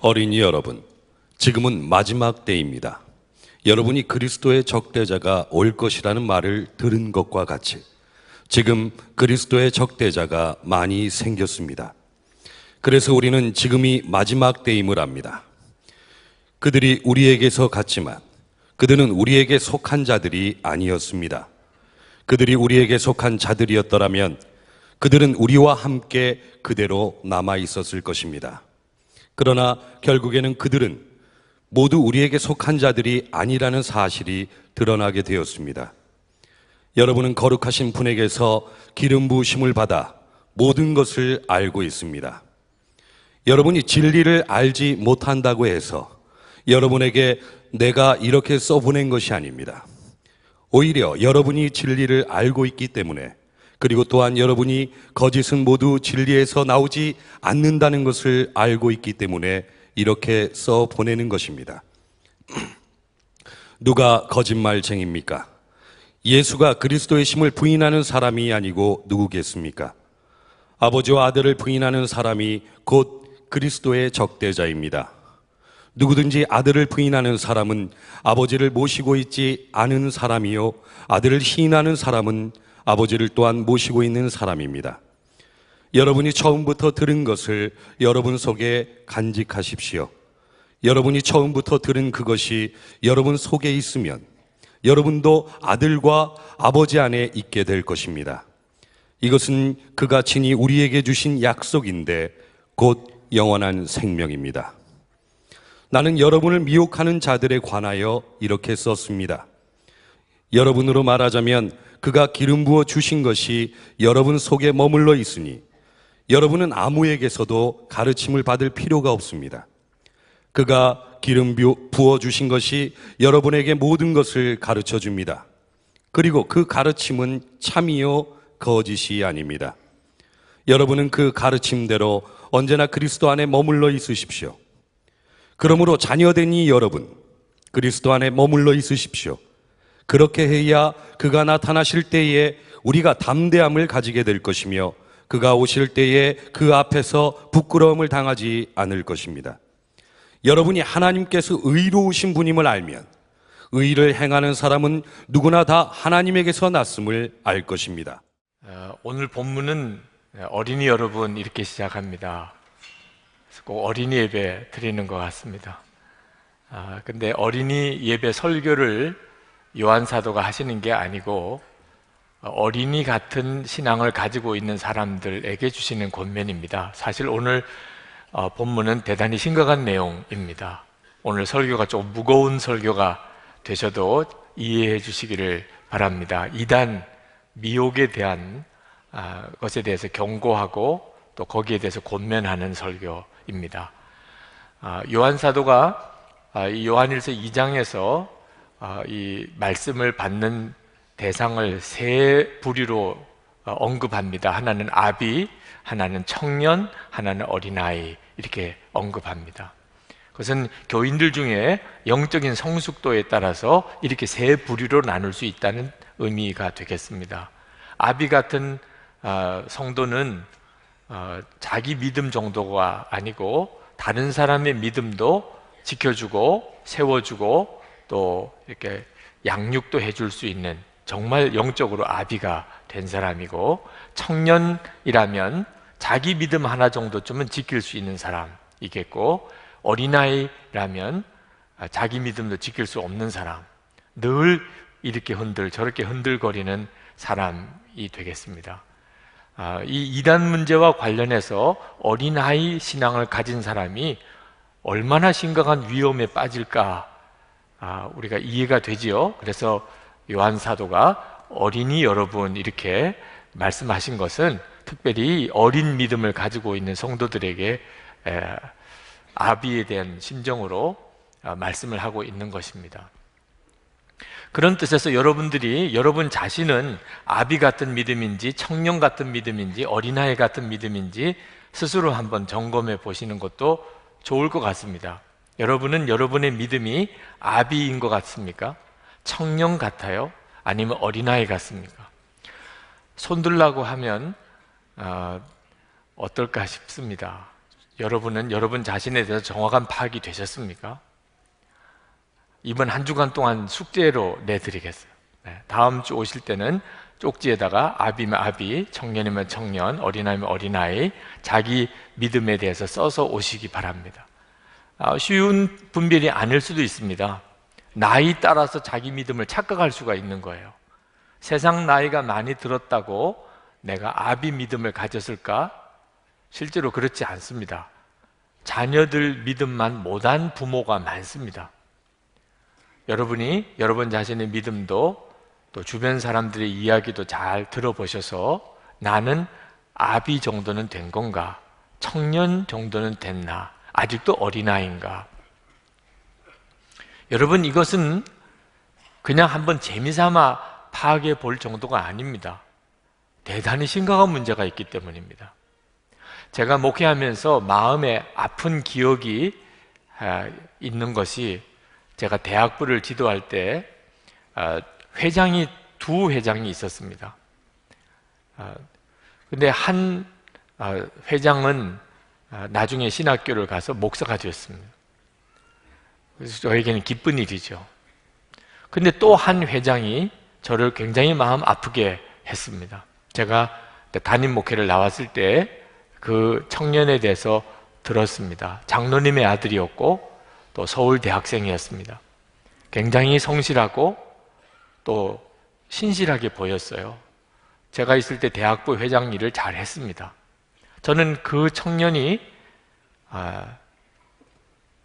어린이 여러분, 지금은 마지막 때입니다. 여러분이 그리스도의 적대자가 올 것이라는 말을 들은 것과 같이 지금 그리스도의 적대자가 많이 생겼습니다. 그래서 우리는 지금이 마지막 때임을 압니다. 그들이 우리에게서 갔지만 그들은 우리에게 속한 자들이 아니었습니다. 그들이 우리에게 속한 자들이었더라면 그들은 우리와 함께 그대로 남아 있었을 것입니다. 그러나 결국에는 그들은 모두 우리에게 속한 자들이 아니라는 사실이 드러나게 되었습니다. 여러분은 거룩하신 분에게서 기름 부으심을 받아 모든 것을 알고 있습니다. 여러분이 진리를 알지 못한다고 해서 여러분에게 내가 이렇게 써보낸 것이 아닙니다. 오히려 여러분이 진리를 알고 있기 때문에, 그리고 또한 여러분이 거짓은 모두 진리에서 나오지 않는다는 것을 알고 있기 때문에 이렇게 써 보내는 것입니다. 누가 거짓말쟁입니까? 예수가 그리스도의 심을 부인하는 사람이 아니고 누구겠습니까? 아버지와 아들을 부인하는 사람이 곧 그리스도의 적대자입니다. 누구든지 아들을 부인하는 사람은 아버지를 모시고 있지 않은 사람이요, 아들을 시인하는 사람은 아버지를 또한 모시고 있는 사람입니다. 여러분이 처음부터 들은 것을 여러분 속에 간직하십시오. 여러분이 처음부터 들은 그것이 여러분 속에 있으면 여러분도 아들과 아버지 안에 있게 될 것입니다. 이것은 그가 친히 우리에게 주신 약속인데 곧 영원한 생명입니다. 나는 여러분을 미혹하는 자들에 관하여 이렇게 썼습니다. 여러분으로 말하자면 그가 기름 부어 주신 것이 여러분 속에 머물러 있으니 여러분은 아무에게서도 가르침을 받을 필요가 없습니다. 그가 기름 부어 주신 것이 여러분에게 모든 것을 가르쳐 줍니다. 그리고 그 가르침은 참이요 거짓이 아닙니다. 여러분은 그 가르침대로 언제나 그리스도 안에 머물러 있으십시오. 그러므로 자녀된 이 여러분, 그리스도 안에 머물러 있으십시오. 그렇게 해야 그가 나타나실 때에 우리가 담대함을 가지게 될 것이며 그가 오실 때에 그 앞에서 부끄러움을 당하지 않을 것입니다. 여러분이 하나님께서 의로우신 분임을 알면 의를 행하는 사람은 누구나 다 하나님에게서 났음을 알 것입니다. 오늘 본문은 어린이 여러분 이렇게 시작합니다. 꼭 어린이 예배 드리는 것 같습니다. 근데 어린이 예배 설교를 요한 사도가 하시는 게 아니고 어린이 같은 신앙을 가지고 있는 사람들에게 주시는 권면입니다. 사실 오늘 본문은 대단히 심각한 내용입니다. 오늘 설교가 좀 무거운 설교가 되셔도 이해해 주시기를 바랍니다. 이단 미혹에 대한 것에 대해서 경고하고 또 거기에 대해서 권면하는 설교입니다. 요한 사도가 이 요한일서 2장에서 이 말씀을 받는 대상을 세 부류로 언급합니다. 하나는 아비, 하나는 청년, 하나는 어린아이, 이렇게 언급합니다. 그것은 교인들 중에 영적인 성숙도에 따라서 이렇게 세 부류로 나눌 수 있다는 의미가 되겠습니다. 아비 같은 성도는 자기 믿음 정도가 아니고 다른 사람의 믿음도 지켜주고 세워주고 또 이렇게 양육도 해줄 수 있는 정말 영적으로 아비가 된 사람이고, 청년이라면 자기 믿음 하나 정도쯤은 지킬 수 있는 사람이겠고, 어린아이라면 자기 믿음도 지킬 수 없는 사람, 늘 이렇게 저렇게 흔들거리는 사람이 되겠습니다. 이 이단 문제와 관련해서 어린아이 신앙을 가진 사람이 얼마나 심각한 위험에 빠질까 우리가 이해가 되지요. 그래서 요한 사도가 어린이 여러분 이렇게 말씀하신 것은 특별히 어린 믿음을 가지고 있는 성도들에게 아비에 대한 심정으로 말씀을 하고 있는 것입니다. 그런 뜻에서 여러분들이 여러분 자신은 아비 같은 믿음인지 청년 같은 믿음인지 어린아이 같은 믿음인지 스스로 한번 점검해 보시는 것도 좋을 것 같습니다. 여러분은 여러분의 믿음이 아비인 것 같습니까? 청년 같아요? 아니면 어린아이 같습니까? 손들라고 하면 어떨까 싶습니다. 여러분은 여러분 자신에 대해서 정확한 파악이 되셨습니까? 이번 한 주간 동안 숙제로 내드리겠어요. 다음 주 오실 때는 쪽지에다가 아비면 아비, 청년이면 청년, 어린아이면 어린아이, 자기 믿음에 대해서 써서 오시기 바랍니다. 쉬운 분별이 아닐 수도 있습니다. 나이 따라서 자기 믿음을 착각할 수가 있는 거예요. 세상 나이가 많이 들었다고 내가 아비 믿음을 가졌을까? 실제로 그렇지 않습니다. 자녀들 믿음만 못한 부모가 많습니다. 여러분이 여러분 자신의 믿음도 또 주변 사람들의 이야기도 잘 들어보셔서 나는 아비 정도는 된 건가? 청년 정도는 됐나? 아직도 어린아이인가? 여러분, 이것은 그냥 한번 재미삼아 파악해 볼 정도가 아닙니다. 대단히 심각한 문제가 있기 때문입니다. 제가 목회하면서 마음에 아픈 기억이 있는 것이, 제가 대학부를 지도할 때 회장이 두 회장이 있었습니다. 근데 한 회장은 나중에 신학교를 가서 목사가 되었습니다. 그래서 저에게는 기쁜 일이죠. 근데 또 한 회장이 저를 굉장히 마음 아프게 했습니다. 제가 담임 목회를 나왔을 때 그 청년에 대해서 들었습니다. 장로님의 아들이었고 또 서울 대학생이었습니다. 굉장히 성실하고 또 신실하게 보였어요. 제가 있을 때 대학부 회장 일을 잘 했습니다. 저는 그 청년이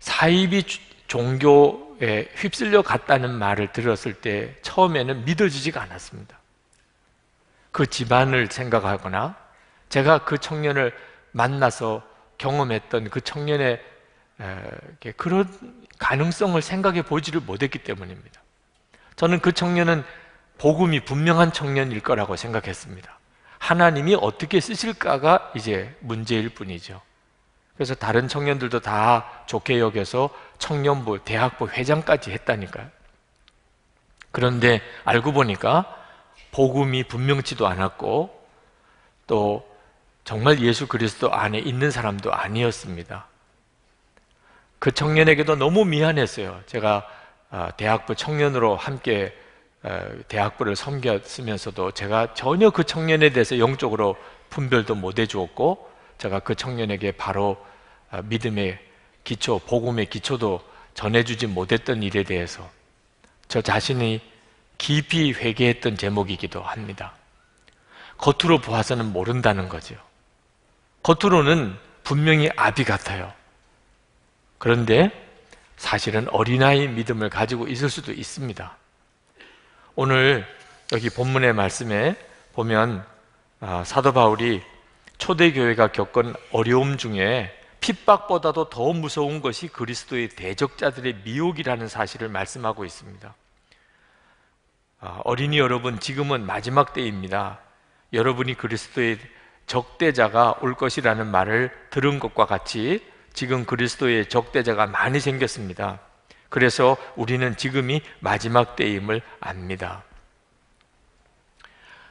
사이비 종교에 휩쓸려 갔다는 말을 들었을 때 처음에는 믿어지지가 않았습니다. 그 집안을 생각하거나 제가 그 청년을 만나서 경험했던 그 청년의 그런 가능성을 생각해 보지를 못했기 때문입니다. 저는 그 청년은 복음이 분명한 청년일 거라고 생각했습니다. 하나님이 어떻게 쓰실까가 이제 문제일 뿐이죠. 그래서 다른 청년들도 다 좋게 여겨서 청년부, 대학부 회장까지 했다니까요. 그런데 알고 보니까 복음이 분명치도 않았고 또 정말 예수 그리스도 안에 있는 사람도 아니었습니다. 그 청년에게도 너무 미안했어요. 제가 대학부 청년으로 함께 대학부를 섬겼으면서도 제가 전혀 그 청년에 대해서 영적으로 분별도 못 해주었고 제가 그 청년에게 바로 믿음의 기초, 복음의 기초도 전해주지 못했던 일에 대해서 저 자신이 깊이 회개했던 제목이기도 합니다. 겉으로 보아서는 모른다는 거죠. 겉으로는 분명히 아비 같아요. 그런데 사실은 어린아이 믿음을 가지고 있을 수도 있습니다. 오늘 여기 본문의 말씀에 보면 사도 바울이 초대교회가 겪은 어려움 중에 핍박보다도 더 무서운 것이 그리스도의 대적자들의 미혹이라는 사실을 말씀하고 있습니다. 어린이 여러분, 지금은 마지막 때입니다. 여러분이 그리스도의 적대자가 올 것이라는 말을 들은 것과 같이 지금 그리스도의 적대자가 많이 생겼습니다. 그래서 우리는 지금이 마지막 때임을 압니다.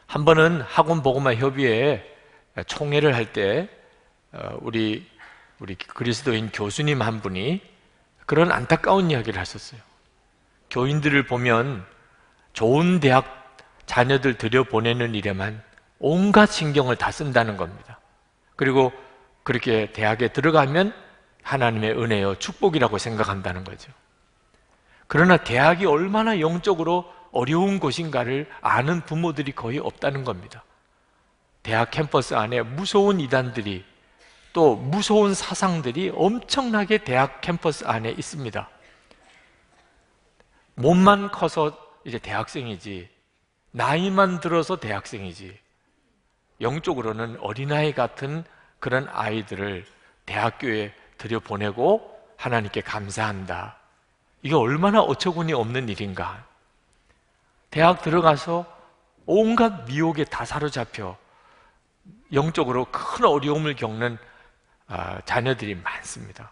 한 번은 학원 복음화 협의회에 총회를 할 때 우리 그리스도인 교수님 한 분이 그런 안타까운 이야기를 하셨어요. 교인들을 보면 좋은 대학 자녀들 들여보내는 일에만 온갖 신경을 다 쓴다는 겁니다. 그리고 그렇게 대학에 들어가면 하나님의 은혜요 축복이라고 생각한다는 거죠. 그러나 대학이 얼마나 영적으로 어려운 곳인가를 아는 부모들이 거의 없다는 겁니다. 대학 캠퍼스 안에 무서운 이단들이 또 무서운 사상들이 엄청나게 대학 캠퍼스 안에 있습니다. 몸만 커서 이제 대학생이지, 나이만 들어서 대학생이지, 영적으로는 어린아이 같은 그런 아이들을 대학교에 들여보내고 하나님께 감사한다. 이게 얼마나 어처구니 없는 일인가. 대학 들어가서 온갖 미혹에 다 사로잡혀 영적으로 큰 어려움을 겪는 자녀들이 많습니다.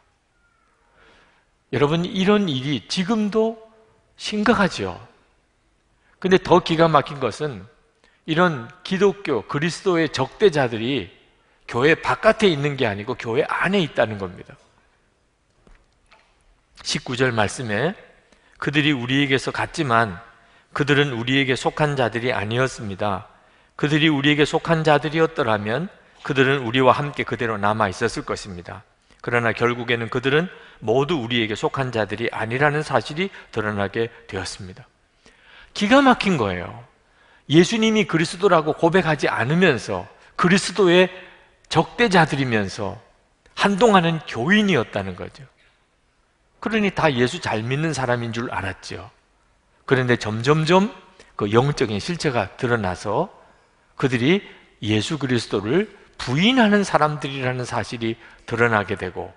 여러분, 이런 일이 지금도 심각하죠. 근데 더 기가 막힌 것은 이런 기독교, 그리스도의 적대자들이 교회 바깥에 있는 게 아니고 교회 안에 있다는 겁니다. 19절 말씀에 그들이 우리에게서 갔지만 그들은 우리에게 속한 자들이 아니었습니다. 그들이 우리에게 속한 자들이었더라면 그들은 우리와 함께 그대로 남아 있었을 것입니다. 그러나 결국에는 그들은 모두 우리에게 속한 자들이 아니라는 사실이 드러나게 되었습니다. 기가 막힌 거예요. 예수님이 그리스도라고 고백하지 않으면서 그리스도의 적대자들이면서 한동안은 교인이었다는 거죠. 그러니 다 예수 잘 믿는 사람인 줄 알았죠. 그런데 점점점 그 영적인 실체가 드러나서 그들이 예수 그리스도를 부인하는 사람들이라는 사실이 드러나게 되고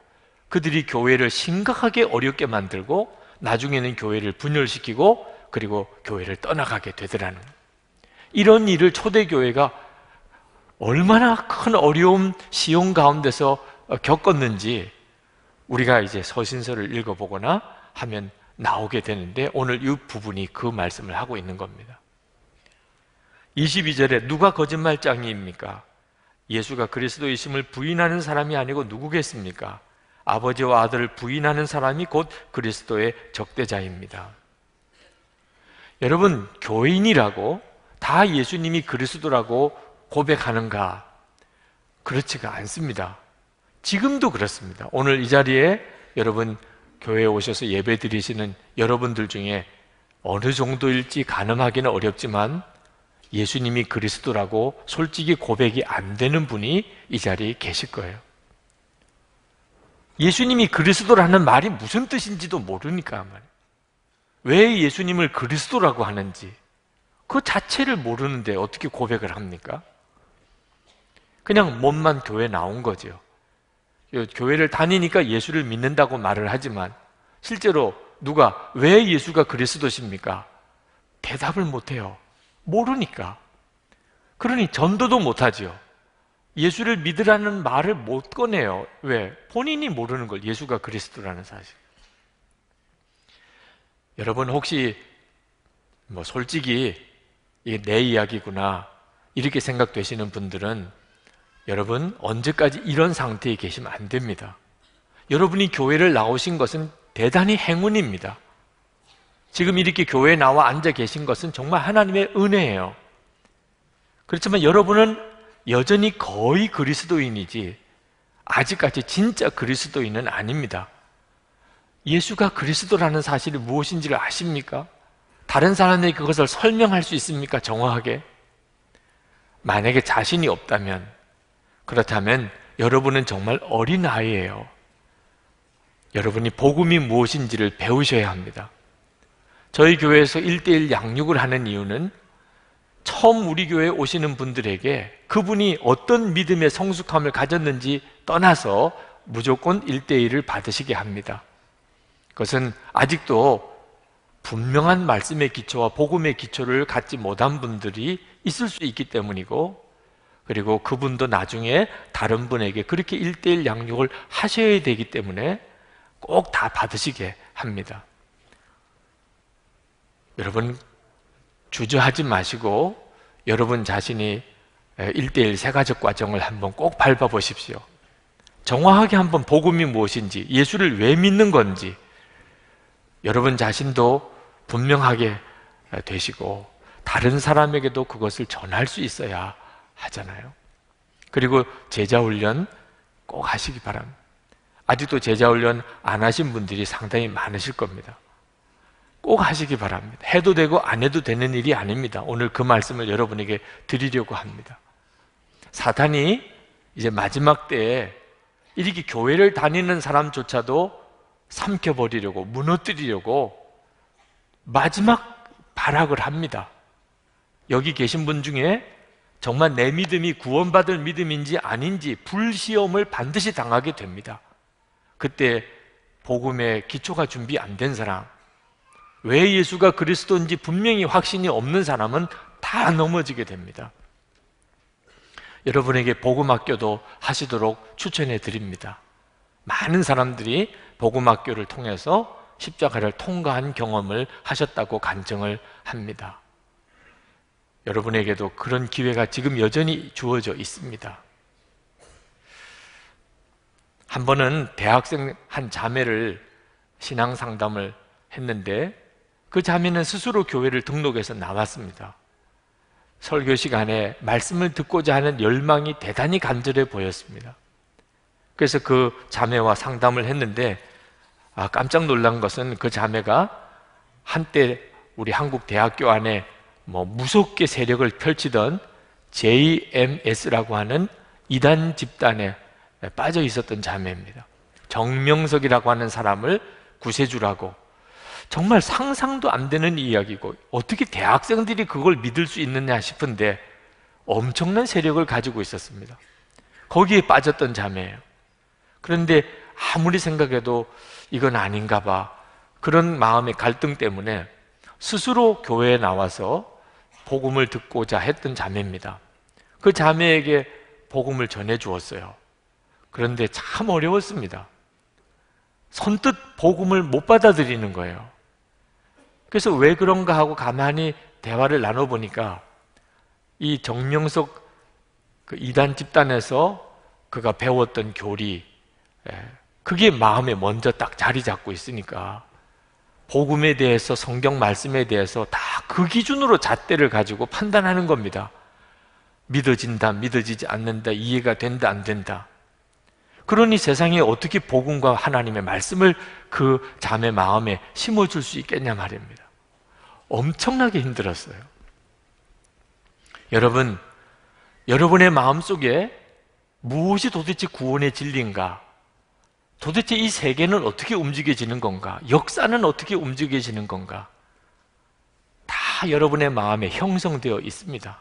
그들이 교회를 심각하게 어렵게 만들고 나중에는 교회를 분열시키고 그리고 교회를 떠나가게 되더라는 거예요. 이런 일을 초대교회가 얼마나 큰 어려움, 시험 가운데서 겪었는지 우리가 이제 서신서를 읽어보거나 하면 나오게 되는데 오늘 이 부분이 그 말씀을 하고 있는 겁니다. 22절에 누가 거짓말장이입니까? 예수가 그리스도이심을 부인하는 사람이 아니고 누구겠습니까? 아버지와 아들을 부인하는 사람이 곧 그리스도의 적대자입니다. 여러분, 교인이라고 다 예수님이 그리스도라고 고백하는가? 그렇지가 않습니다. 지금도 그렇습니다. 오늘 이 자리에 여러분 교회에 오셔서 예배 드리시는 여러분들 중에 어느 정도일지 가늠하기는 어렵지만 예수님이 그리스도라고 솔직히 고백이 안 되는 분이 이 자리에 계실 거예요. 예수님이 그리스도라는 말이 무슨 뜻인지도 모르니까 말이에요. 왜 예수님을 그리스도라고 하는지 그 자체를 모르는데 어떻게 고백을 합니까? 그냥 몸만 교회 나온 거죠. 교회를 다니니까 예수를 믿는다고 말을 하지만 실제로 누가 왜 예수가 그리스도십니까? 대답을 못해요. 모르니까. 그러니 전도도 못하죠. 예수를 믿으라는 말을 못 꺼내요. 왜? 본인이 모르는 걸, 예수가 그리스도라는 사실. 여러분 혹시 솔직히 이게 내 이야기구나 이렇게 생각되시는 분들은 여러분 언제까지 이런 상태에 계시면 안 됩니다. 여러분이 교회를 나오신 것은 대단히 행운입니다. 지금 이렇게 교회에 나와 앉아 계신 것은 정말 하나님의 은혜예요. 그렇지만 여러분은 여전히 거의 그리스도인이지 아직까지 진짜 그리스도인은 아닙니다. 예수가 그리스도라는 사실이 무엇인지를 아십니까? 다른 사람에게 그것을 설명할 수 있습니까? 정확하게? 만약에 자신이 없다면, 그렇다면 여러분은 정말 어린아이예요. 여러분이 복음이 무엇인지를 배우셔야 합니다. 저희 교회에서 1:1 양육을 하는 이유는 처음 우리 교회에 오시는 분들에게 그분이 어떤 믿음의 성숙함을 가졌는지 떠나서 무조건 1:1을 받으시게 합니다. 그것은 아직도 분명한 말씀의 기초와 복음의 기초를 갖지 못한 분들이 있을 수 있기 때문이고, 그리고 그분도 나중에 다른 분에게 그렇게 1:1 양육을 하셔야 되기 때문에 꼭 다 받으시게 합니다. 여러분 주저하지 마시고 여러분 자신이 1:1 세가족 과정을 한번 꼭 밟아보십시오. 정확하게 한번 복음이 무엇인지, 예수를 왜 믿는 건지 여러분 자신도 분명하게 되시고 다른 사람에게도 그것을 전할 수 있어야 하잖아요. 그리고 제자훈련 꼭 하시기 바랍니다. 아직도 제자훈련 안 하신 분들이 상당히 많으실 겁니다. 꼭 하시기 바랍니다. 해도 되고 안 해도 되는 일이 아닙니다. 오늘 그 말씀을 여러분에게 드리려고 합니다. 사탄이 이제 마지막 때에 이렇게 교회를 다니는 사람조차도 삼켜버리려고, 무너뜨리려고 마지막 발악을 합니다. 여기 계신 분 중에 정말 내 믿음이 구원받을 믿음인지 아닌지 불시험을 반드시 당하게 됩니다. 그때 복음의 기초가 준비 안 된 사람, 왜 예수가 그리스도인지 분명히 확신이 없는 사람은 다 넘어지게 됩니다. 여러분에게 복음학교도 하시도록 추천해 드립니다. 많은 사람들이 복음학교를 통해서 십자가를 통과한 경험을 하셨다고 간증을 합니다. 여러분에게도 그런 기회가 지금 여전히 주어져 있습니다. 한 번은 대학생 한 자매를 신앙 상담을 했는데 그 자매는 스스로 교회를 등록해서 나왔습니다. 설교 시간에 말씀을 듣고자 하는 열망이 대단히 간절해 보였습니다. 그래서 그 자매와 상담을 했는데 깜짝 놀란 것은 그 자매가 한때 우리 한국 대학교 안에 무섭게 세력을 펼치던 JMS라고 하는 이단 집단에 빠져 있었던 자매입니다. 정명석이라고 하는 사람을 구세주라고, 정말 상상도 안 되는 이야기고 어떻게 대학생들이 그걸 믿을 수 있느냐 싶은데 엄청난 세력을 가지고 있었습니다. 거기에 빠졌던 자매예요. 그런데 아무리 생각해도 이건 아닌가 봐, 그런 마음의 갈등 때문에 스스로 교회에 나와서 복음을 듣고자 했던 자매입니다. 그 자매에게 복음을 전해 주었어요. 그런데 참 어려웠습니다. 선뜻 복음을 못 받아들이는 거예요. 그래서 왜 그런가 하고 가만히 대화를 나눠보니까 이 정명석 그 이단 집단에서 그가 배웠던 교리, 그게 마음에 먼저 딱 자리 잡고 있으니까 복음에 대해서, 성경 말씀에 대해서 다 그 기준으로 잣대를 가지고 판단하는 겁니다. 믿어진다, 믿어지지 않는다, 이해가 된다, 안 된다. 그러니 세상에 어떻게 복음과 하나님의 말씀을 그 자매 마음에 심어줄 수 있겠냐 말입니다. 엄청나게 힘들었어요. 여러분, 여러분의 마음속에 무엇이 도대체 구원의 진리인가? 도대체 이 세계는 어떻게 움직여지는 건가? 역사는 어떻게 움직여지는 건가? 다 여러분의 마음에 형성되어 있습니다.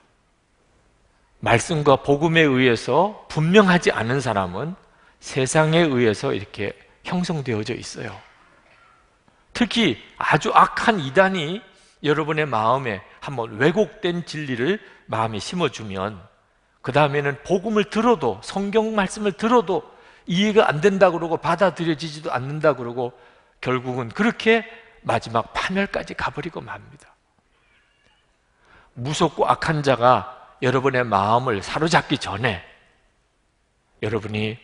말씀과 복음에 의해서 분명하지 않은 사람은 세상에 의해서 이렇게 형성되어져 있어요. 특히 아주 악한 이단이 여러분의 마음에 한번 왜곡된 진리를 마음에 심어주면 그 다음에는 복음을 들어도, 성경 말씀을 들어도 이해가 안 된다 그러고 받아들여지지도 않는다 그러고 결국은 그렇게 마지막 파멸까지 가버리고 맙니다. 무섭고 악한 자가 여러분의 마음을 사로잡기 전에 여러분이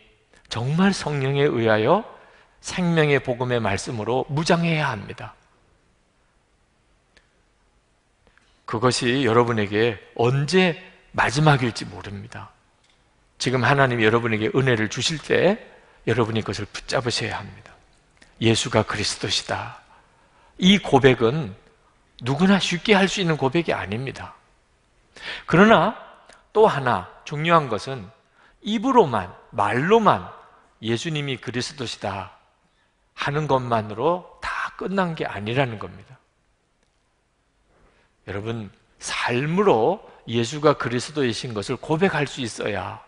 정말 성령에 의하여 생명의 복음의 말씀으로 무장해야 합니다. 그것이 여러분에게 언제 마지막일지 모릅니다. 지금 하나님이 여러분에게 은혜를 주실 때 여러분이 그것을 붙잡으셔야 합니다. 예수가 그리스도시다. 이 고백은 누구나 쉽게 할 수 있는 고백이 아닙니다. 그러나 또 하나 중요한 것은 입으로만, 말로만 예수님이 그리스도시다 하는 것만으로 다 끝난 게 아니라는 겁니다. 여러분, 삶으로 예수가 그리스도이신 것을 고백할 수 있어야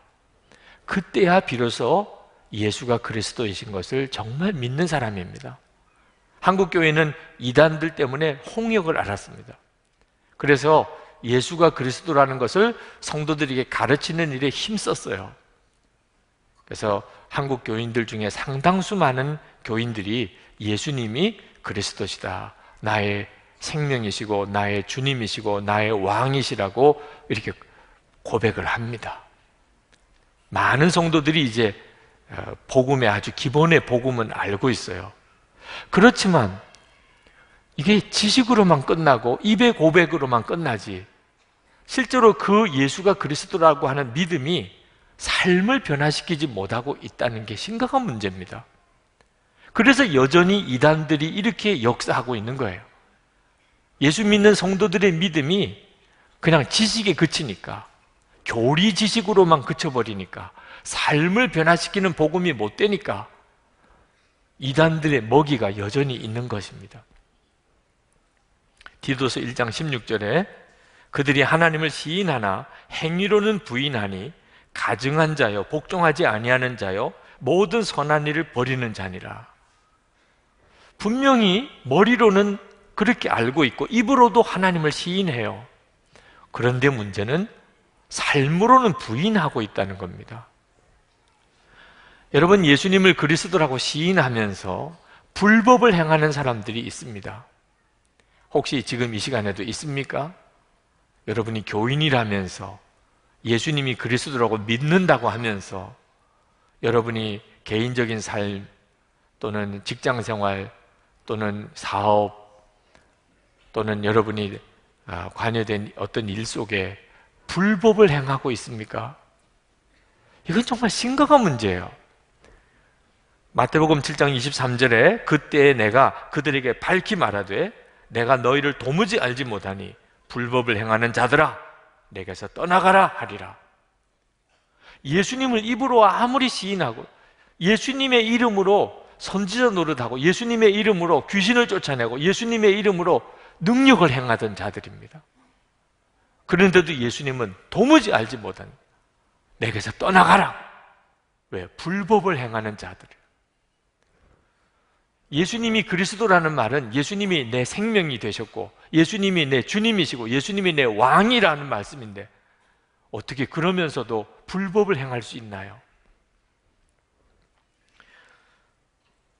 그때야 비로소 예수가 그리스도이신 것을 정말 믿는 사람입니다. 한국교회는 이단들 때문에 홍역을 알았습니다. 그래서 예수가 그리스도라는 것을 성도들에게 가르치는 일에 힘썼어요. 그래서 한국 교인들 중에 상당수 많은 교인들이 예수님이 그리스도시다, 나의 생명이시고 나의 주님이시고 나의 왕이시라고 이렇게 고백을 합니다. 많은 성도들이 이제 복음의 아주 기본의 복음은 알고 있어요. 그렇지만 이게 지식으로만 끝나고 입의 고백으로만 끝나지 실제로 그 예수가 그리스도라고 하는 믿음이 삶을 변화시키지 못하고 있다는 게 심각한 문제입니다. 그래서 여전히 이단들이 이렇게 역사하고 있는 거예요. 예수 믿는 성도들의 믿음이 그냥 지식에 그치니까, 교리 지식으로만 그쳐버리니까, 삶을 변화시키는 복음이 못 되니까 이단들의 먹이가 여전히 있는 것입니다. 디도서 1장 16절에 그들이 하나님을 시인하나 행위로는 부인하니 가증한 자요 복종하지 아니하는 자요 모든 선한 일을 버리는 자니라. 분명히 머리로는 그렇게 알고 있고 입으로도 하나님을 시인해요. 그런데 문제는 삶으로는 부인하고 있다는 겁니다. 여러분, 예수님을 그리스도라고 시인하면서 불법을 행하는 사람들이 있습니다. 혹시 지금 이 시간에도 있습니까? 여러분이 교인이라면서 예수님이 그리스도라고 믿는다고 하면서 여러분이 개인적인 삶 또는 직장 생활 또는 사업 또는 여러분이 관여된 어떤 일 속에 불법을 행하고 있습니까? 이건 정말 심각한 문제예요. 마태복음 7장 23절에 그때에 내가 그들에게 밝히 말하되 내가 너희를 도무지 알지 못하니 불법을 행하는 자들아 내게서 떠나가라 하리라. 예수님을 입으로 아무리 시인하고 예수님의 이름으로 선지자 노릇하고 예수님의 이름으로 귀신을 쫓아내고 예수님의 이름으로 능력을 행하던 자들입니다. 그런데도 예수님은 도무지 알지 못한 내게서 떠나가라. 왜? 불법을 행하는 자들. 예수님이 그리스도라는 말은 예수님이 내 생명이 되셨고 예수님이 내 주님이시고 예수님이 내 왕이라는 말씀인데 어떻게 그러면서도 불법을 행할 수 있나요?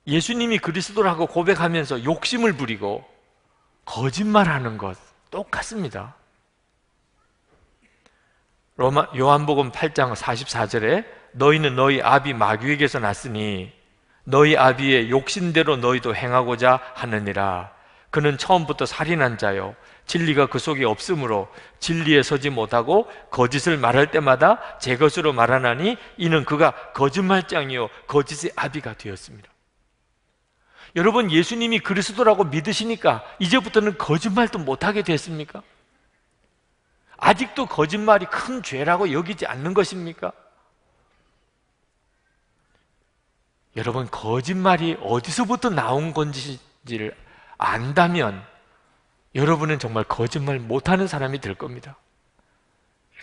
예수님이 그리스도라고 고백하면서 욕심을 부리고 거짓말하는 것 똑같습니다. 요한복음 8장 44절에 너희는 너희 아비 마귀에게서 났으니 너희 아비의 욕심대로 너희도 행하고자 하느니라. 그는 처음부터 살인한 자요 진리가 그 속에 없으므로 진리에 서지 못하고 거짓을 말할 때마다 제 것으로 말하나니 이는 그가 거짓말장이요 거짓의 아비가 되었습니다. 여러분, 예수님이 그리스도라고 믿으시니까 이제부터는 거짓말도 못하게 됐습니까? 아직도 거짓말이 큰 죄라고 여기지 않는 것입니까? 여러분, 거짓말이 어디서부터 나온 건지를 안다면 여러분은 정말 거짓말 못하는 사람이 될 겁니다.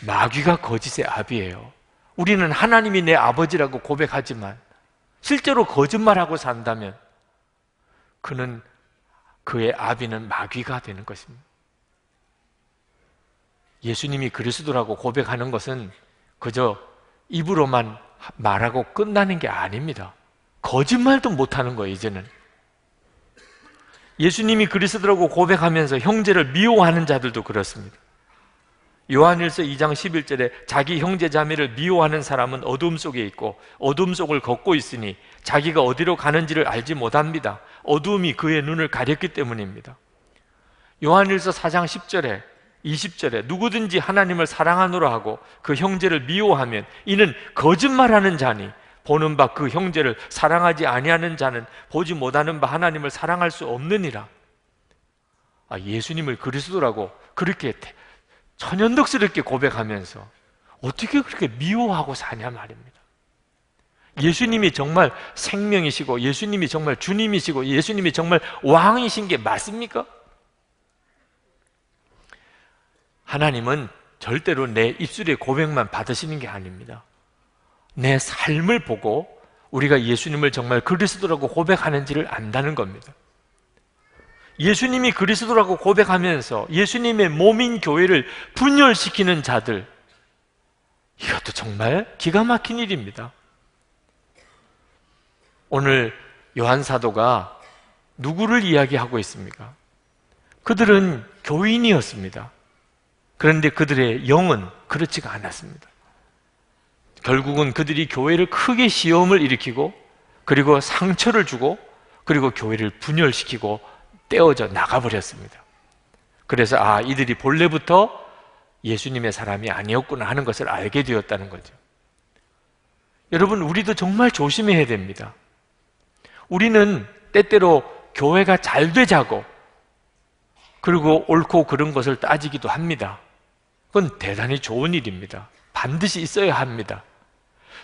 마귀가 거짓의 아비예요. 우리는 하나님이 내 아버지라고 고백하지만 실제로 거짓말하고 산다면 그의 아비는 마귀가 되는 것입니다. 예수님이 그리스도라고 고백하는 것은 그저 입으로만 말하고 끝나는 게 아닙니다. 거짓말도 못하는 거예요, 이제는. 예수님이 그리스도라고 고백하면서 형제를 미워하는 자들도 그렇습니다. 요한일서 2장 11절에 자기 형제 자매를 미워하는 사람은 어둠 속에 있고 어둠 속을 걷고 있으니 자기가 어디로 가는지를 알지 못합니다. 어둠이 그의 눈을 가렸기 때문입니다. 요한일서 4장 10절에 20절에 누구든지 하나님을 사랑하노라 하고 그 형제를 미워하면 이는 거짓말하는 자니 보는 바 그 형제를 사랑하지 아니하는 자는 보지 못하는 바 하나님을 사랑할 수 없느니라. 예수님을 그리스도라고 그렇게 천연덕스럽게 고백하면서 어떻게 그렇게 미워하고 사냐 말입니다. 예수님이 정말 생명이시고 예수님이 정말 주님이시고 예수님이 정말 왕이신 게 맞습니까? 하나님은 절대로 내 입술의 고백만 받으시는 게 아닙니다. 내 삶을 보고 우리가 예수님을 정말 그리스도라고 고백하는지를 안다는 겁니다. 예수님이 그리스도라고 고백하면서 예수님의 몸인 교회를 분열시키는 자들, 이것도 정말 기가 막힌 일입니다. 오늘 요한 사도가 누구를 이야기하고 있습니까? 그들은 교인이었습니다. 그런데 그들의 영은 그렇지가 않았습니다. 결국은 그들이 교회를 크게 시험을 일으키고 그리고 상처를 주고 그리고 교회를 분열시키고 떼어져 나가버렸습니다. 그래서 이들이 본래부터 예수님의 사람이 아니었구나 하는 것을 알게 되었다는 거죠. 여러분, 우리도 정말 조심해야 됩니다. 우리는 때때로 교회가 잘 되자고 그리고 옳고 그른 것을 따지기도 합니다. 그건 대단히 좋은 일입니다. 반드시 있어야 합니다.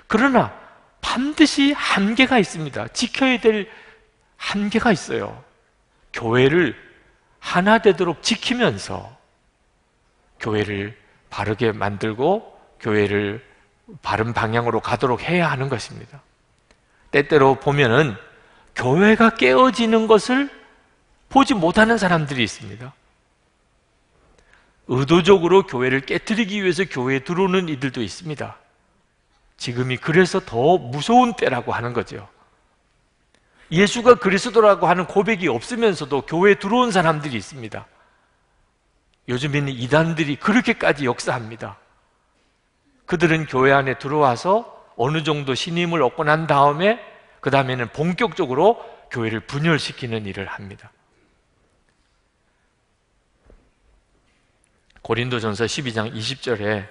그러나 반드시 한계가 있습니다. 지켜야 될 한계가 있어요. 교회를 하나 되도록 지키면서 교회를 바르게 만들고 교회를 바른 방향으로 가도록 해야 하는 것입니다. 때때로 보면은 교회가 깨어지는 것을 보지 못하는 사람들이 있습니다. 의도적으로 교회를 깨트리기 위해서 교회에 들어오는 이들도 있습니다. 지금이 그래서 더 무서운 때라고 하는 거죠. 예수가 그리스도라고 하는 고백이 없으면서도 교회에 들어온 사람들이 있습니다. 요즘에는 이단들이 그렇게까지 역사합니다. 그들은 교회 안에 들어와서 어느 정도 신임을 얻고 난 다음에 그 다음에는 본격적으로 교회를 분열시키는 일을 합니다. 고린도전서 12장 20절에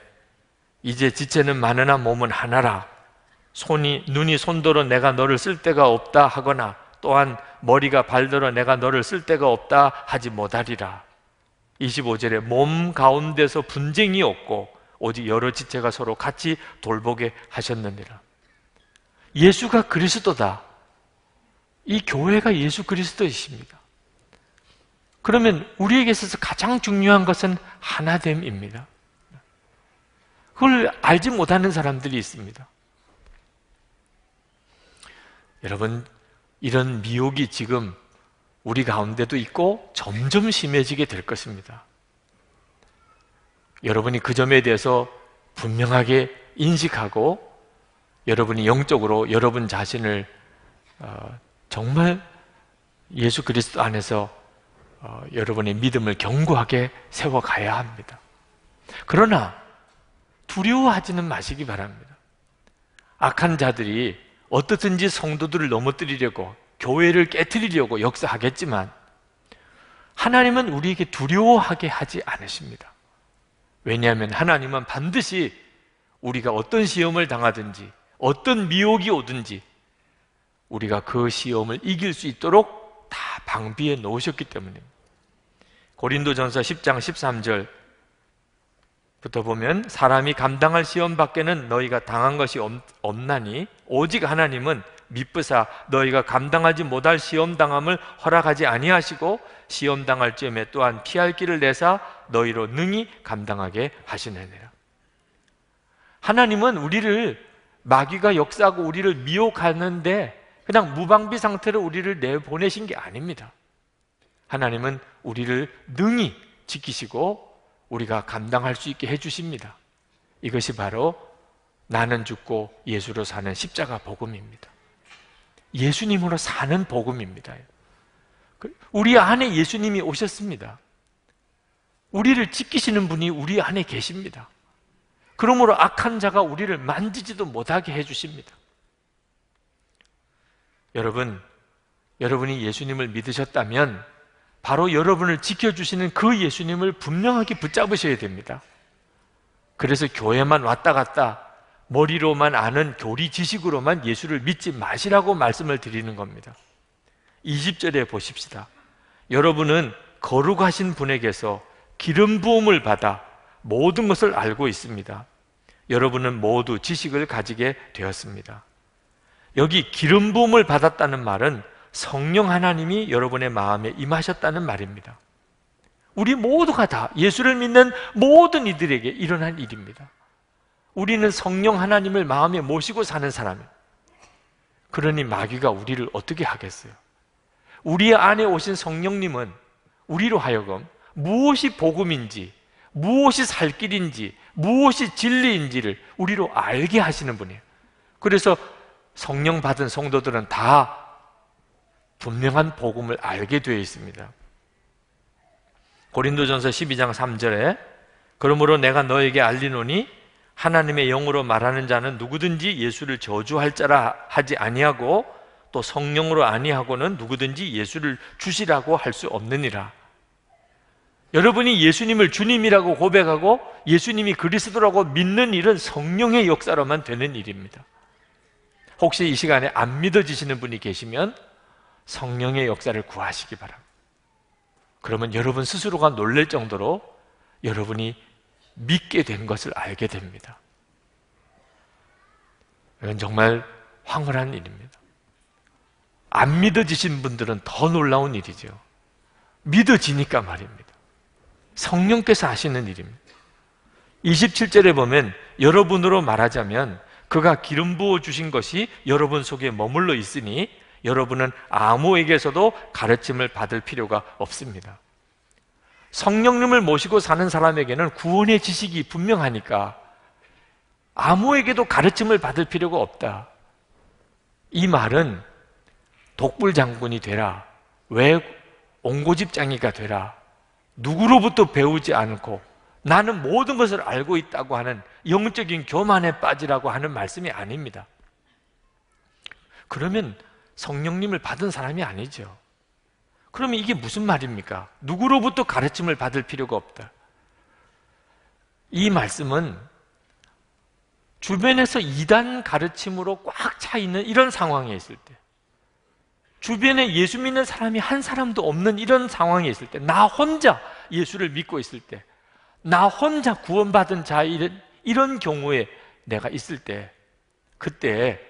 이제 지체는 많으나 몸은 하나라. 눈이 손더러 내가 너를 쓸 데가 없다 하거나 또한 머리가 발더러 내가 너를 쓸 데가 없다 하지 못하리라. 25절에 몸 가운데서 분쟁이 없고 오직 여러 지체가 서로 같이 돌보게 하셨느니라. 예수가 그리스도다. 이 교회가 예수 그리스도이십니다. 그러면 우리에게 있어서 가장 중요한 것은 하나됨입니다. 그걸 알지 못하는 사람들이 있습니다. 여러분, 이런 미혹이 지금 우리 가운데도 있고 점점 심해지게 될 것입니다. 여러분이 그 점에 대해서 분명하게 인식하고 여러분이 영적으로 여러분 자신을 정말 예수 그리스도 안에서 여러분의 믿음을 견고하게 세워가야 합니다. 그러나 두려워하지는 마시기 바랍니다. 악한 자들이 어떻든지 성도들을 넘어뜨리려고 교회를 깨트리려고 역사하겠지만 하나님은 우리에게 두려워하게 하지 않으십니다. 왜냐하면 하나님은 반드시 우리가 어떤 시험을 당하든지 어떤 미혹이 오든지 우리가 그 시험을 이길 수 있도록 다 방비해 놓으셨기 때문입니다. 고린도전서 10장 13절부터 보면 사람이 감당할 시험 밖에는 너희가 당한 것이 없나니 오직 하나님은 미쁘사 너희가 감당하지 못할 시험 당함을 허락하지 아니하시고 시험 당할 즈음에 또한 피할 길을 내사 너희로 능히 감당하게 하시느니라. 하나님은 우리를 마귀가 역사하고 우리를 미혹하는데 그냥 무방비 상태로 우리를 내보내신 게 아닙니다. 하나님은 우리를 능히 지키시고 우리가 감당할 수 있게 해주십니다. 이것이 바로 나는 죽고 예수로 사는 십자가 복음입니다. 예수님으로 사는 복음입니다. 우리 안에 예수님이 오셨습니다. 우리를 지키시는 분이 우리 안에 계십니다. 그러므로 악한 자가 우리를 만지지도 못하게 해주십니다. 여러분이 예수님을 믿으셨다면 바로 여러분을 지켜주시는 그 예수님을 분명하게 붙잡으셔야 됩니다. 그래서 교회만 왔다 갔다 머리로만 아는 교리 지식으로만 예수를 믿지 마시라고 말씀을 드리는 겁니다. 20절에 보십시다. 여러분은 거룩하신 분에게서 기름 부음을 받아 모든 것을 알고 있습니다. 여러분은 모두 지식을 가지게 되었습니다. 여기 기름 부음을 받았다는 말은 성령 하나님이 여러분의 마음에 임하셨다는 말입니다. 우리 모두가 다 예수를 믿는 모든 이들에게 일어난 일입니다. 우리는 성령 하나님을 마음에 모시고 사는 사람이에요. 그러니 마귀가 우리를 어떻게 하겠어요? 우리 안에 오신 성령님은 우리로 하여금 무엇이 복음인지, 무엇이 살 길인지, 무엇이 진리인지를 우리로 알게 하시는 분이에요. 그래서 성령 받은 성도들은 다 분명한 복음을 알게 되어 있습니다. 고린도전서 12장 3절에 그러므로 내가 너에게 알리노니 하나님의 영으로 말하는 자는 누구든지 예수를 저주할 자라 하지 아니하고 또 성령으로 아니하고는 누구든지 예수를 주시라고 할 수 없느니라. 여러분이 예수님을 주님이라고 고백하고 예수님이 그리스도라고 믿는 일은 성령의 역사로만 되는 일입니다. 혹시 이 시간에 안 믿어지시는 분이 계시면 성령의 역사를 구하시기 바랍니다. 그러면 여러분 스스로가 놀랄 정도로 여러분이 믿게 된 것을 알게 됩니다. 이건 정말 황홀한 일입니다. 안 믿어지신 분들은 더 놀라운 일이죠. 믿어지니까 말입니다. 성령께서 하시는 일입니다. 27절에 보면 여러분으로 말하자면 그가 기름 부어 주신 것이 여러분 속에 머물러 있으니 여러분은 아무에게서도 가르침을 받을 필요가 없습니다. 성령님을 모시고 사는 사람에게는 구원의 지식이 분명하니까 아무에게도 가르침을 받을 필요가 없다. 이 말은 독불장군이 되라, 왜 옹고집장이가 되라, 누구로부터 배우지 않고 나는 모든 것을 알고 있다고 하는 영적인 교만에 빠지라고 하는 말씀이 아닙니다. 그러면 성령님을 받은 사람이 아니죠. 그러면 이게 무슨 말입니까? 누구로부터 가르침을 받을 필요가 없다. 이 말씀은 주변에서 이단 가르침으로 꽉 차 있는 이런 상황에 있을 때, 주변에 예수 믿는 사람이 한 사람도 없는 이런 상황에 있을 때, 나 혼자 예수를 믿고 있을 때, 나 혼자 구원받은 자, 이런 경우에 내가 있을 때, 그때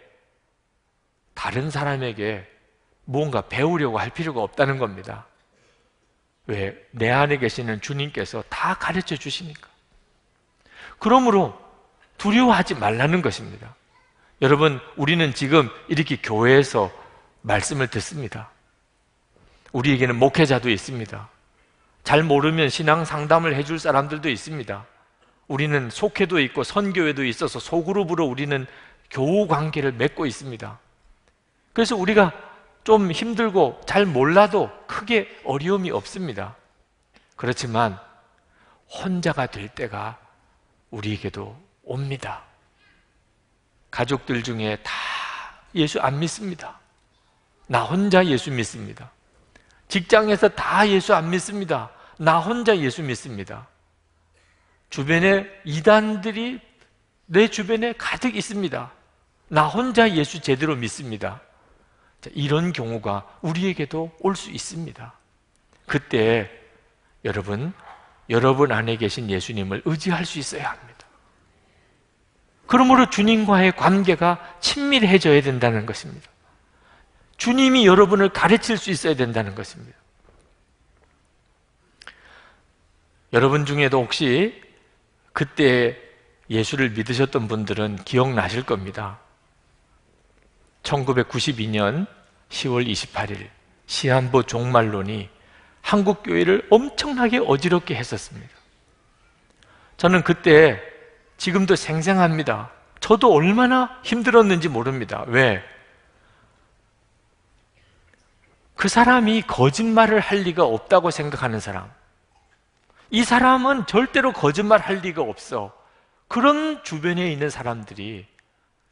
다른 사람에게 뭔가 배우려고 할 필요가 없다는 겁니다. 왜? 내 안에 계시는 주님께서 다 가르쳐 주시니까. 그러므로 두려워하지 말라는 것입니다. 여러분, 우리는 지금 이렇게 교회에서 말씀을 듣습니다. 우리에게는 목회자도 있습니다. 잘 모르면 신앙 상담을 해줄 사람들도 있습니다. 우리는 속회도 있고 선교회도 있어서 소그룹으로 우리는 교우 관계를 맺고 있습니다. 그래서 우리가 좀 힘들고 잘 몰라도 크게 어려움이 없습니다. 그렇지만 혼자가 될 때가 우리에게도 옵니다. 가족들 중에 다 예수 안 믿습니다. 나 혼자 예수 믿습니다. 직장에서 다 예수 안 믿습니다. 나 혼자 예수 믿습니다. 주변에 이단들이 내 주변에 가득 있습니다. 나 혼자 예수 제대로 믿습니다. 이런 경우가 우리에게도 올 수 있습니다. 그때 여러분 안에 계신 예수님을 의지할 수 있어야 합니다. 그러므로 주님과의 관계가 친밀해져야 된다는 것입니다. 주님이 여러분을 가르칠 수 있어야 된다는 것입니다. 여러분 중에도 혹시 그때 예수를 믿으셨던 분들은 기억나실 겁니다. 1992년 10월 28일 시한부 종말론이 한국교회를 엄청나게 어지럽게 했었습니다. 저는 그때 지금도 생생합니다. 저도 얼마나 힘들었는지 모릅니다. 왜? 그 사람이 거짓말을 할 리가 없다고 생각하는 사람, 이 사람은 절대로 거짓말 할 리가 없어, 그런 주변에 있는 사람들이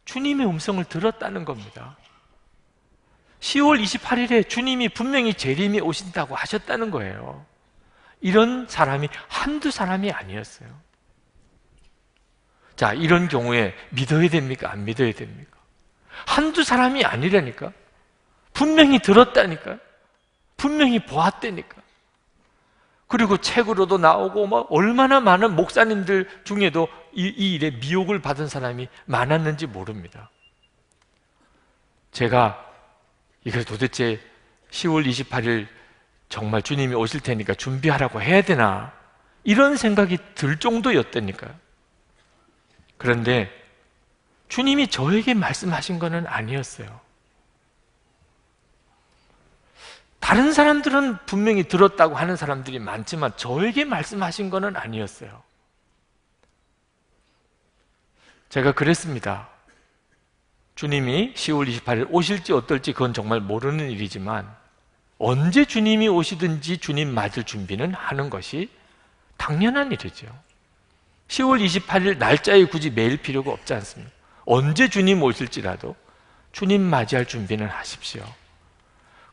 주님의 음성을 들었다는 겁니다. 10월 28일에 주님이 분명히 재림이 오신다고 하셨다는 거예요. 이런 사람이 한두 사람이 아니었어요. 자, 이런 경우에 믿어야 됩니까? 안 믿어야 됩니까? 한두 사람이 아니라니까. 분명히 들었다니까. 분명히 보았다니까. 그리고 책으로도 나오고 뭐 얼마나 많은 목사님들 중에도 이 일에 미혹을 받은 사람이 많았는지 모릅니다. 제가 이걸 도대체 10월 28일 정말 주님이 오실 테니까 준비하라고 해야 되나, 이런 생각이 들 정도였다니까요. 그런데 주님이 저에게 말씀하신 것은 아니었어요. 다른 사람들은 분명히 들었다고 하는 사람들이 많지만 저에게 말씀하신 것은 아니었어요. 제가 그랬습니다. 주님이 10월 28일 오실지 어떨지 그건 정말 모르는 일이지만 언제 주님이 오시든지 주님 맞을 준비는 하는 것이 당연한 일이죠. 10월 28일 날짜에 굳이 매일 필요가 없지 않습니까? 언제 주님 오실지라도 주님 맞이할 준비는 하십시오.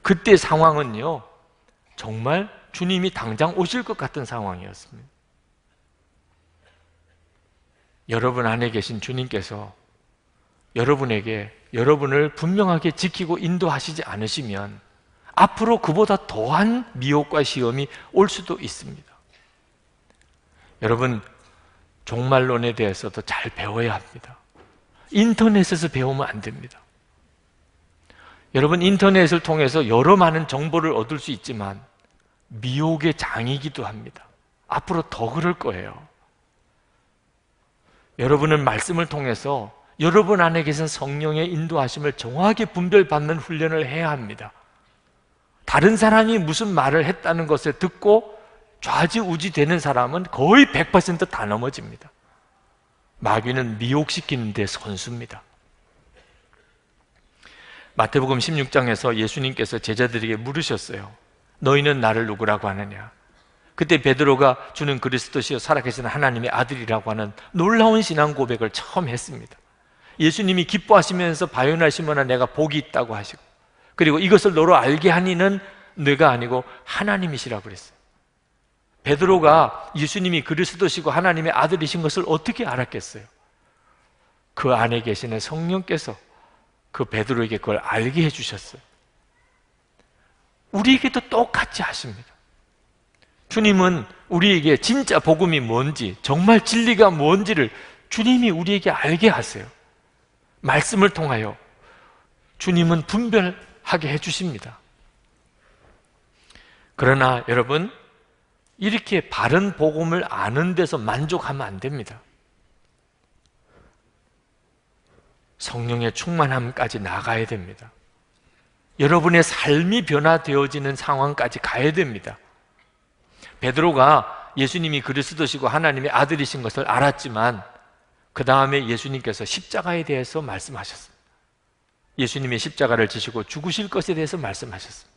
그때 상황은요, 정말 주님이 당장 오실 것 같은 상황이었습니다. 여러분 안에 계신 주님께서 여러분에게 여러분을 분명하게 지키고 인도하시지 않으시면 앞으로 그보다 더한 미혹과 시험이 올 수도 있습니다. 여러분, 종말론에 대해서도 잘 배워야 합니다. 인터넷에서 배우면 안 됩니다. 여러분, 인터넷을 통해서 여러 많은 정보를 얻을 수 있지만 미혹의 장이기도 합니다. 앞으로 더 그럴 거예요. 여러분은 말씀을 통해서 여러분 안에 계신 성령의 인도하심을 정확하게 분별받는 훈련을 해야 합니다. 다른 사람이 무슨 말을 했다는 것을 듣고 좌지우지 되는 사람은 거의 100% 다 넘어집니다. 마귀는 미혹시키는 데 선수입니다. 마태복음 16장에서 예수님께서 제자들에게 물으셨어요. 너희는 나를 누구라고 하느냐? 그때 베드로가 주는 그리스도시요 살아계신 하나님의 아들이라고 하는 놀라운 신앙 고백을 처음 했습니다. 예수님이 기뻐하시면서 바요나 시몬아 내가 복이 있다고 하시고, 그리고 이것을 너로 알게 하니는 내가 아니고 하나님이시라고 그랬어요. 베드로가 예수님이 그리스도시고 하나님의 아들이신 것을 어떻게 알았겠어요? 그 안에 계시는 성령께서 그 베드로에게 그걸 알게 해주셨어요. 우리에게도 똑같이 하십니다. 주님은 우리에게 진짜 복음이 뭔지, 정말 진리가 뭔지를 주님이 우리에게 알게 하세요. 말씀을 통하여 주님은 분별하게 해주십니다. 그러나 여러분, 이렇게 바른 복음을 아는 데서 만족하면 안 됩니다. 성령의 충만함까지 나가야 됩니다. 여러분의 삶이 변화되어지는 상황까지 가야 됩니다. 베드로가 예수님이 그리스도시고 하나님의 아들이신 것을 알았지만 그 다음에 예수님께서 십자가에 대해서 말씀하셨습니다. 예수님이 십자가를 지시고 죽으실 것에 대해서 말씀하셨습니다.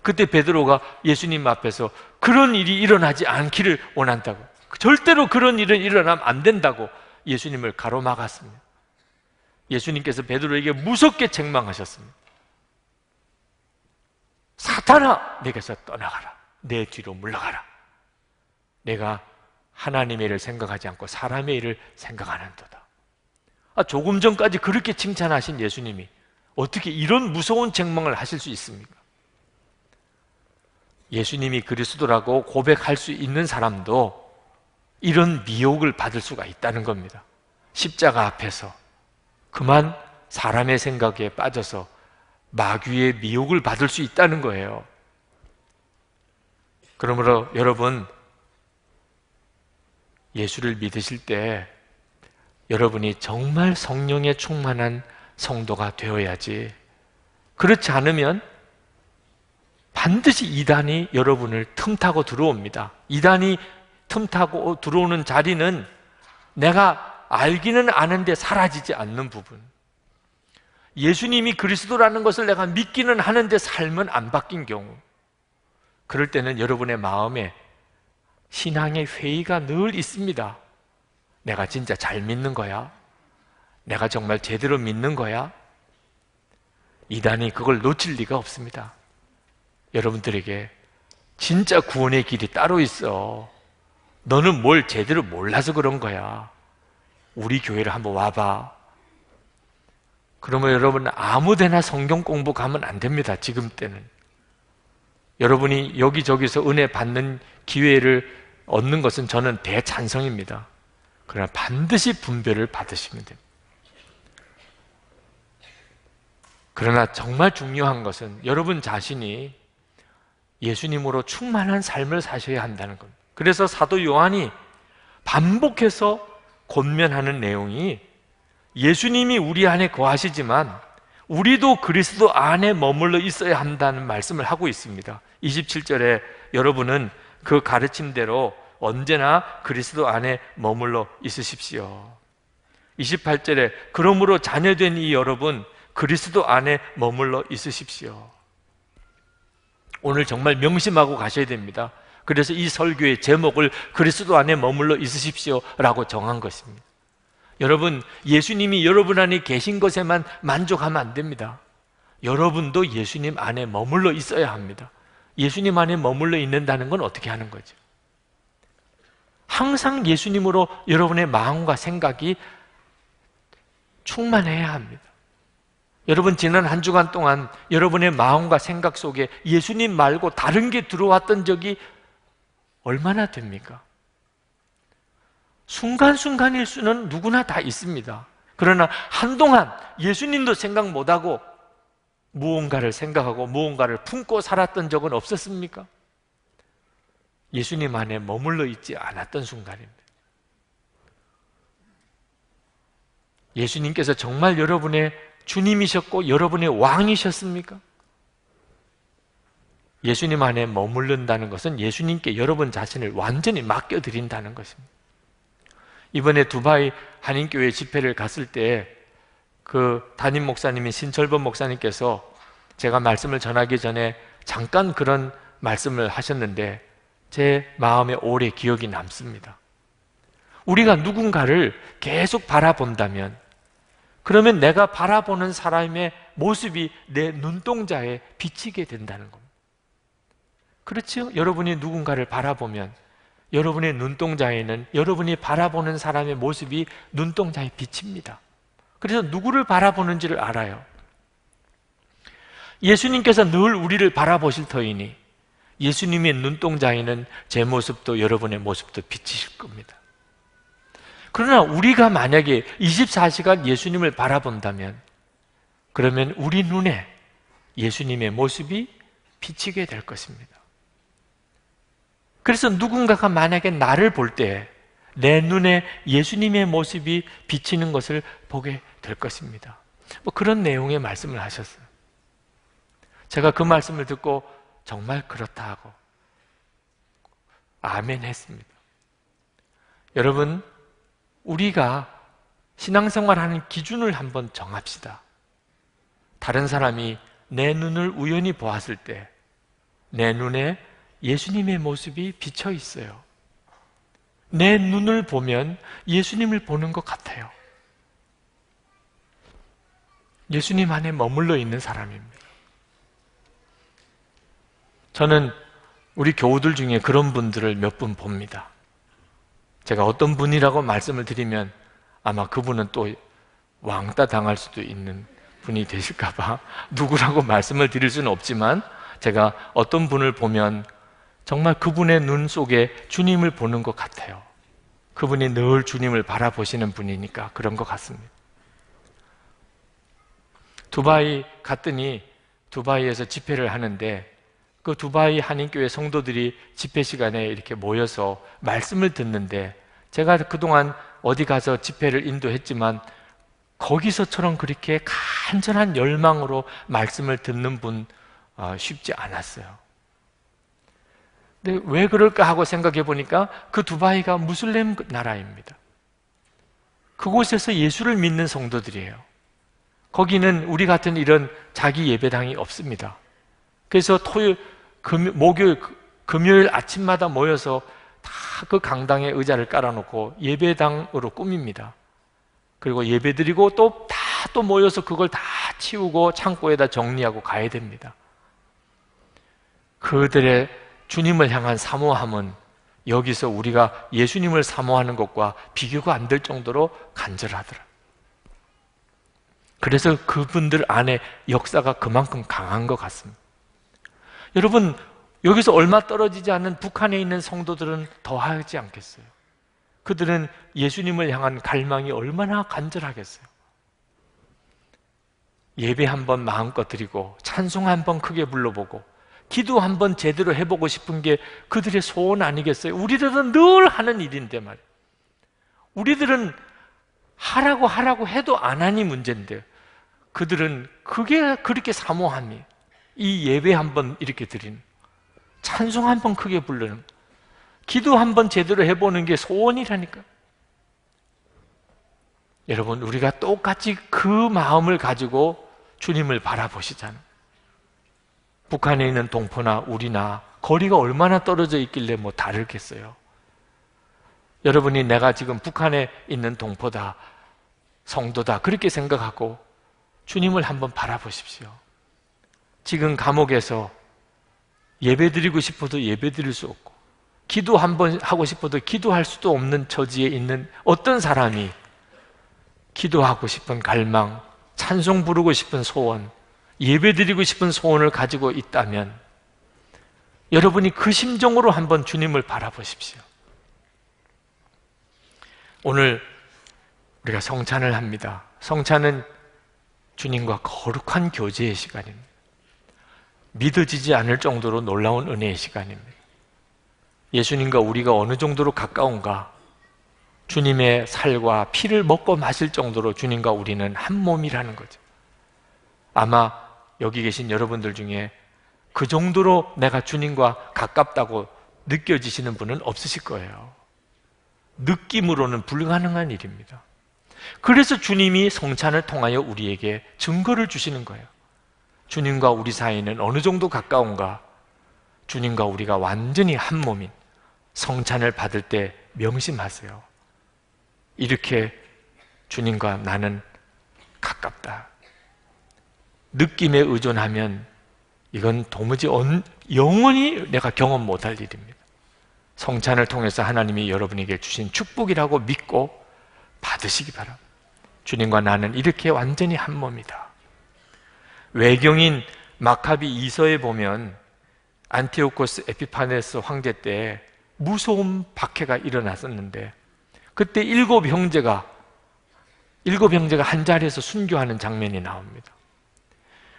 그때 베드로가 예수님 앞에서 그런 일이 일어나지 않기를 원한다고, 절대로 그런 일은 일어나면 안 된다고 예수님을 가로막았습니다. 예수님께서 베드로에게 무섭게 책망하셨습니다. 사탄아, 내게서 떠나가라. 내 뒤로 물러가라. 내가 하나님의 일을 생각하지 않고 사람의 일을 생각하는도다. 조금 전까지 그렇게 칭찬하신 예수님이 어떻게 이런 무서운 책망을 하실 수 있습니까? 예수님이 그리스도라고 고백할 수 있는 사람도 이런 미혹을 받을 수가 있다는 겁니다. 십자가 앞에서 그만 사람의 생각에 빠져서 마귀의 미혹을 받을 수 있다는 거예요. 그러므로 여러분, 예수를 믿으실 때 여러분이 정말 성령에 충만한 성도가 되어야지, 그렇지 않으면 반드시 이단이 여러분을 틈타고 들어옵니다. 이단이 틈타고 들어오는 자리는 내가 알기는 아는데 사라지지 않는 부분, 예수님이 그리스도라는 것을 내가 믿기는 하는데 삶은 안 바뀐 경우, 그럴 때는 여러분의 마음에 신앙의 회의가 늘 있습니다. 내가 진짜 잘 믿는 거야? 내가 정말 제대로 믿는 거야? 이단이 그걸 놓칠 리가 없습니다. 여러분들에게 진짜 구원의 길이 따로 있어. 너는 뭘 제대로 몰라서 그런 거야. 우리 교회를 한번 와봐. 그러면 여러분 아무데나 성경 공부 가면 안 됩니다. 지금 때는 여러분이 여기저기서 은혜 받는 기회를 얻는 것은 저는 대찬성입니다. 그러나 반드시 분별을 받으시면 됩니다. 그러나 정말 중요한 것은 여러분 자신이 예수님으로 충만한 삶을 사셔야 한다는 겁니다. 그래서 사도 요한이 반복해서 권면하는 내용이 예수님이 우리 안에 거하시지만 우리도 그리스도 안에 머물러 있어야 한다는 말씀을 하고 있습니다. 27절에 여러분은 그 가르침대로 언제나 그리스도 안에 머물러 있으십시오. 28절에 그러므로 자녀된 이 여러분 그리스도 안에 머물러 있으십시오. 오늘 정말 명심하고 가셔야 됩니다. 그래서 이 설교의 제목을 그리스도 안에 머물러 있으십시오 라고 정한 것입니다. 여러분, 예수님이 여러분 안에 계신 것에만 만족하면 안 됩니다. 여러분도 예수님 안에 머물러 있어야 합니다. 예수님 안에 머물러 있는다는 건 어떻게 하는 거죠? 항상 예수님으로 여러분의 마음과 생각이 충만해야 합니다. 여러분, 지난 한 주간 동안 여러분의 마음과 생각 속에 예수님 말고 다른 게 들어왔던 적이 얼마나 됩니까? 순간순간일 수는 누구나 다 있습니다. 그러나 한동안 예수님도 생각 못하고 무언가를 생각하고 무언가를 품고 살았던 적은 없었습니까? 예수님 안에 머물러 있지 않았던 순간입니다. 예수님께서 정말 여러분의 주님이셨고 여러분의 왕이셨습니까? 예수님 안에 머무른다는 것은 예수님께 여러분 자신을 완전히 맡겨드린다는 것입니다. 이번에 두바이 한인교회 집회를 갔을 때 그 담임 목사님이 신철범 목사님께서 제가 말씀을 전하기 전에 잠깐 그런 말씀을 하셨는데 제 마음에 오래 기억이 남습니다. 우리가 누군가를 계속 바라본다면 그러면 내가 바라보는 사람의 모습이 내 눈동자에 비치게 된다는 겁니다. 그렇죠? 여러분이 누군가를 바라보면 여러분의 눈동자에는 여러분이 바라보는 사람의 모습이 눈동자에 비칩니다. 그래서 누구를 바라보는지를 알아요. 예수님께서 늘 우리를 바라보실 터이니 예수님의 눈동자에는 제 모습도 여러분의 모습도 비치실 겁니다. 그러나 우리가 만약에 24시간 예수님을 바라본다면 그러면 우리 눈에 예수님의 모습이 비치게 될 것입니다. 그래서 누군가가 만약에 나를 볼 때 내 눈에 예수님의 모습이 비치는 것을 보게 될 것입니다. 그런 내용의 말씀을 하셨어요. 제가 그 말씀을 듣고 정말 그렇다 하고 아멘 했습니다. 여러분, 우리가 신앙생활하는 기준을 한번 정합시다. 다른 사람이 내 눈을 우연히 보았을 때 내 눈에 예수님의 모습이 비쳐 있어요. 내 눈을 보면 예수님을 보는 것 같아요. 예수님 안에 머물러 있는 사람입니다. 저는 우리 교우들 중에 그런 분들을 몇 분 봅니다. 제가 어떤 분이라고 말씀을 드리면 아마 그분은 또 왕따 당할 수도 있는 분이 되실까봐 누구라고 말씀을 드릴 수는 없지만 제가 어떤 분을 보면 정말 그분의 눈 속에 주님을 보는 것 같아요. 그분이 늘 주님을 바라보시는 분이니까 그런 것 같습니다. 두바이 갔더니 두바이에서 집회를 하는데 그 두바이 한인교회 성도들이 집회 시간에 이렇게 모여서 말씀을 듣는데 제가 그동안 어디 가서 집회를 인도했지만 거기서처럼 그렇게 간절한 열망으로 말씀을 듣는 분 쉽지 않았어요. 근데 왜 그럴까 하고 생각해 보니까 그 두바이가 무슬림 나라입니다. 그곳에서 예수를 믿는 성도들이에요. 거기는 우리 같은 이런 자기 예배당이 없습니다. 그래서 목요일, 금요일 아침마다 모여서 다 그 강당에 의자를 깔아놓고 예배당으로 꾸밉니다. 그리고 예배드리고 또 모여서 그걸 다 치우고 창고에다 정리하고 가야 됩니다. 그들의 주님을 향한 사모함은 여기서 우리가 예수님을 사모하는 것과 비교가 안 될 정도로 간절하더라. 그래서 그분들 안에 역사가 그만큼 강한 것 같습니다. 여러분, 여기서 얼마 떨어지지 않는 북한에 있는 성도들은 더 하지 않겠어요? 그들은 예수님을 향한 갈망이 얼마나 간절하겠어요? 예배 한번 마음껏 드리고 찬송 한번 크게 불러보고 기도 한번 제대로 해보고 싶은 게 그들의 소원 아니겠어요? 우리들은 늘 하는 일인데 말이에요. 우리들은 하라고 해도 안 하니 문제인데 그들은 그게 그렇게 사모함이 이 예배 한번 이렇게 드리는 찬송 한번 크게 부르는 기도 한번 제대로 해보는 게 소원이라니까. 여러분, 우리가 똑같이 그 마음을 가지고 주님을 바라보시잖아요. 북한에 있는 동포나 우리나 거리가 얼마나 떨어져 있길래 뭐 다르겠어요. 여러분이 내가 지금 북한에 있는 동포다, 성도다 그렇게 생각하고 주님을 한번 바라보십시오. 지금 감옥에서 예배드리고 싶어도 예배드릴 수 없고 기도 한번 하고 싶어도 기도할 수도 없는 처지에 있는 어떤 사람이 기도하고 싶은 갈망, 찬송 부르고 싶은 소원, 예배드리고 싶은 소원을 가지고 있다면 여러분이 그 심정으로 한번 주님을 바라보십시오. 오늘 우리가 성찬을 합니다. 성찬은 주님과 거룩한 교제의 시간입니다. 믿어지지 않을 정도로 놀라운 은혜의 시간입니다. 예수님과 우리가 어느 정도로 가까운가? 주님의 살과 피를 먹고 마실 정도로 주님과 우리는 한 몸이라는 거죠. 아마 여기 계신 여러분들 중에 그 정도로 내가 주님과 가깝다고 느껴지시는 분은 없으실 거예요. 느낌으로는 불가능한 일입니다. 그래서 주님이 성찬을 통하여 우리에게 증거를 주시는 거예요. 주님과 우리 사이는 어느 정도 가까운가? 주님과 우리가 완전히 한 몸인 성찬을 받을 때 명심하세요. 이렇게 주님과 나는 가깝다. 느낌에 의존하면 이건 도무지 영원히 내가 경험 못할 일입니다. 성찬을 통해서 하나님이 여러분에게 주신 축복이라고 믿고 받으시기 바랍니다. 주님과 나는 이렇게 완전히 한 몸이다. 외경인 마카비 이서에 보면 안티오코스 에피파네스 황제 때 무서운 박해가 일어났었는데 그때 일곱 형제가 한 자리에서 순교하는 장면이 나옵니다.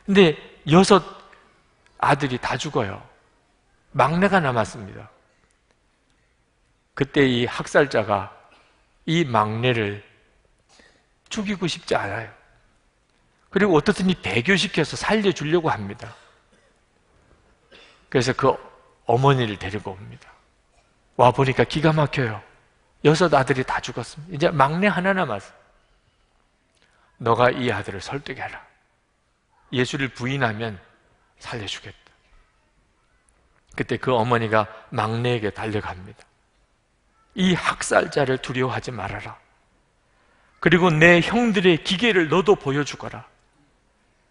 근데 6 아들이 다 죽어요. 막내가 남았습니다. 그때 이 학살자가 이 막내를 죽이고 싶지 않아요. 그리고 어떻든지 배교시켜서 살려주려고 합니다. 그래서 그 어머니를 데리고 옵니다. 와 보니까 기가 막혀요. 6 아들이 다 죽었습니다. 이제 막내 하나 남았어. 너가 이 아들을 설득해라. 예수를 부인하면 살려주겠다. 그때 그 어머니가 막내에게 달려갑니다. 이 학살자를 두려워하지 말아라. 그리고 내 형들의 기계를 너도 보여주거라.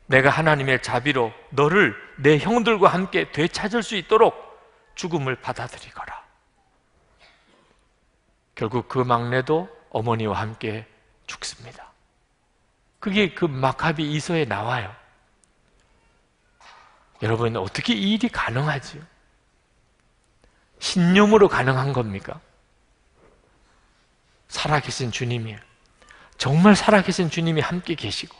내가 하나님의 자비로 너를 내 형들과 함께 되찾을 수 있도록 죽음을 받아들이거라. 결국 그 막내도 어머니와 함께 죽습니다. 그게 그 마카비 이서에 나와요. 여러분, 어떻게 이 일이 가능하지요? 신념으로 가능한 겁니까? 살아계신 주님이에요. 정말 살아계신 주님이 함께 계시고,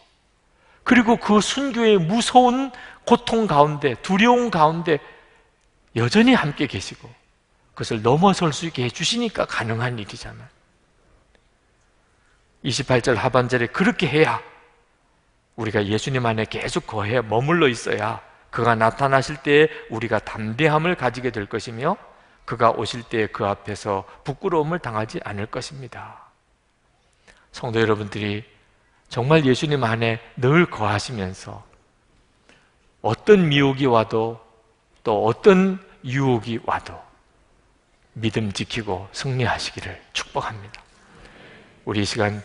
그리고 그 순교의 무서운 고통 가운데, 두려움 가운데 여전히 함께 계시고 그것을 넘어설 수 있게 해주시니까 가능한 일이잖아요. 28절 하반절에 그렇게 해야 우리가 예수님 안에 계속 거해 머물러 있어야 그가 나타나실 때에 우리가 담대함을 가지게 될 것이며 그가 오실 때에 그 앞에서 부끄러움을 당하지 않을 것입니다. 성도 여러분들이 정말 예수님 안에 늘 거하시면서 어떤 미혹이 와도 또 어떤 유혹이 와도 믿음 지키고 승리하시기를 축복합니다. 우리 이 시간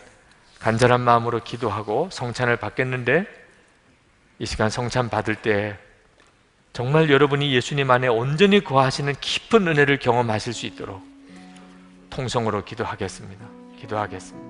간절한 마음으로 기도하고 성찬을 받겠는데, 이 시간 성찬 받을 때 정말 여러분이 예수님 안에 온전히 거하시는 깊은 은혜를 경험하실 수 있도록 통성으로 기도하겠습니다. 기도하겠습니다.